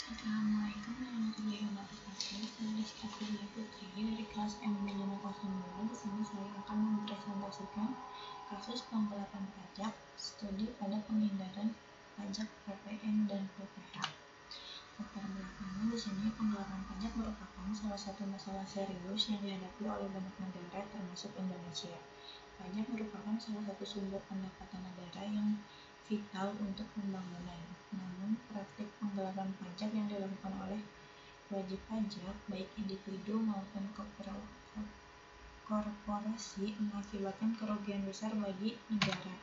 Assalamualaikum warahmatullahi wabarakatuh. Saya Rizky Filia Putri dari kelas M502. Di sini saya akan mempresentasikan kasus penggelapan pajak, studi pada penghindaran pajak PPN dan PPH. Latar belakangnya di sini penggelapan pajak merupakan salah satu masalah serius yang dihadapi oleh banyak negara termasuk Indonesia. Pajak merupakan salah satu sumber pendapatan negara yang vital untuk pembangunan. Namun, praktik penggelapan pajak yang dilakukan oleh wajib pajak, baik individu maupun korporasi, mengakibatkan kerugian besar bagi negara.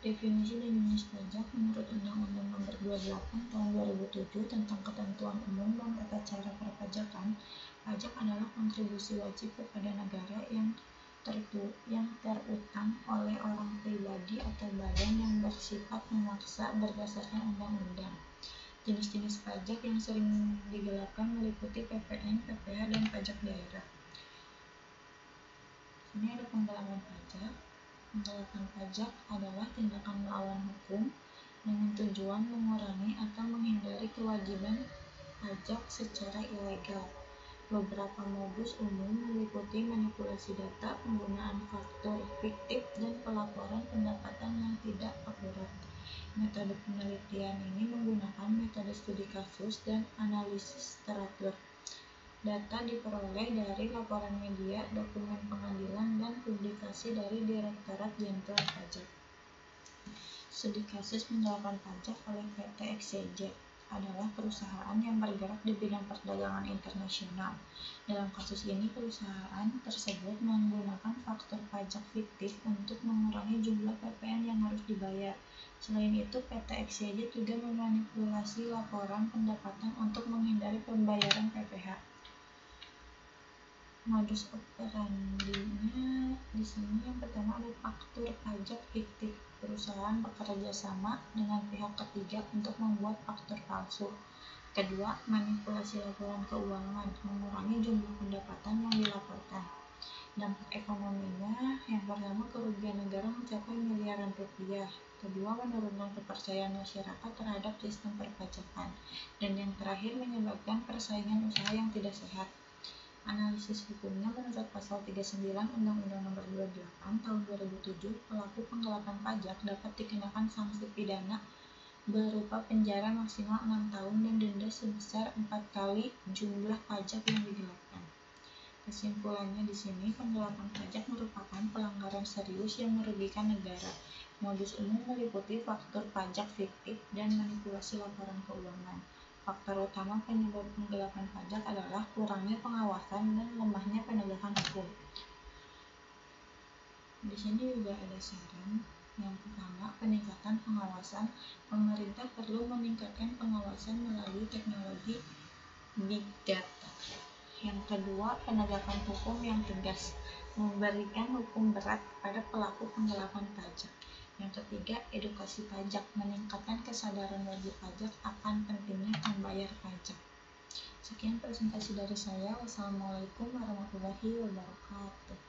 Definisi dan jenis pajak menurut Undang-Undang Nomor 28 Tahun 2007 tentang Ketentuan Umum dan Tata Cara Perpajakan, pajak adalah kontribusi wajib kepada negara yang terutang oleh orang pribadi atau badan yang bersifat memaksa berdasarkan undang-undang. Jenis-jenis pajak yang sering digelapkan meliputi PPN, PPH, dan pajak daerah. Ini ada penggelapan pajak. Penggelapan pajak adalah tindakan melawan hukum dengan tujuan mengurangi atau menghindari kewajiban pajak secara ilegal. Beberapa modus umum meliputi manipulasi data, penggunaan faktur fiktif, dan pelaporan pendapatan yang tidak akurat. Metode penelitian ini menggunakan metode studi kasus dan analisis teratur. Data diperoleh dari laporan media, dokumen pengadilan, dan publikasi dari Direktorat Jenderal Pajak. Studi kasus penggelapan pajak oleh PT XYZ adalah perusahaan yang bergerak di bidang perdagangan internasional. Dalam kasus ini, perusahaan tersebut menggunakan faktur pajak fiktif untuk mengurangi jumlah PPN yang harus dibayar. Selain itu, PT XYZ juga memanipulasi laporan pendapatan untuk menghindari pembayaran PPH. Modus operandinya di sini yang pertama ada faktur pajak fiktif. Perusahaan bekerja sama dengan pihak ketiga untuk membuat faktur palsu. Kedua, manipulasi laporan keuangan, mengurangi jumlah pendapatan yang dilaporkan. Dampak ekonominya, yang pertama kerugian negara mencapai miliaran rupiah. Kedua, menurunkan kepercayaan masyarakat terhadap sistem perpajakan. Dan yang terakhir, menyebabkan persaingan usaha yang tidak sehat. Analisis hukumnya menurut pasal 39 Undang-Undang Nomor 28 Tahun 2007, pelaku penggelapan pajak dapat dikenakan sanksi pidana berupa penjara maksimal 6 tahun dan denda sebesar 4 kali jumlah pajak yang digelapkan. Kesimpulannya di sini, penggelapan pajak merupakan pelanggaran serius yang merugikan negara. Modus umum meliputi faktur pajak fiktif dan manipulasi laporan keuangan. Faktor utama penyebab penggelapan pajak adalah kurangnya pengawasan dan lemahnya penegakan hukum. Di sini juga ada saran. Yang pertama, peningkatan pengawasan. Pemerintah perlu meningkatkan pengawasan melalui teknologi Big Data. Yang kedua, penegakan hukum yang tegas, memberikan hukum berat kepada pelaku penggelapan pajak. Yang ketiga, edukasi pajak, meningkatkan kesadaran wajib pajak akan pentingnya membayar pajak. Sekian presentasi dari saya. Wassalamualaikum warahmatullahi wabarakatuh.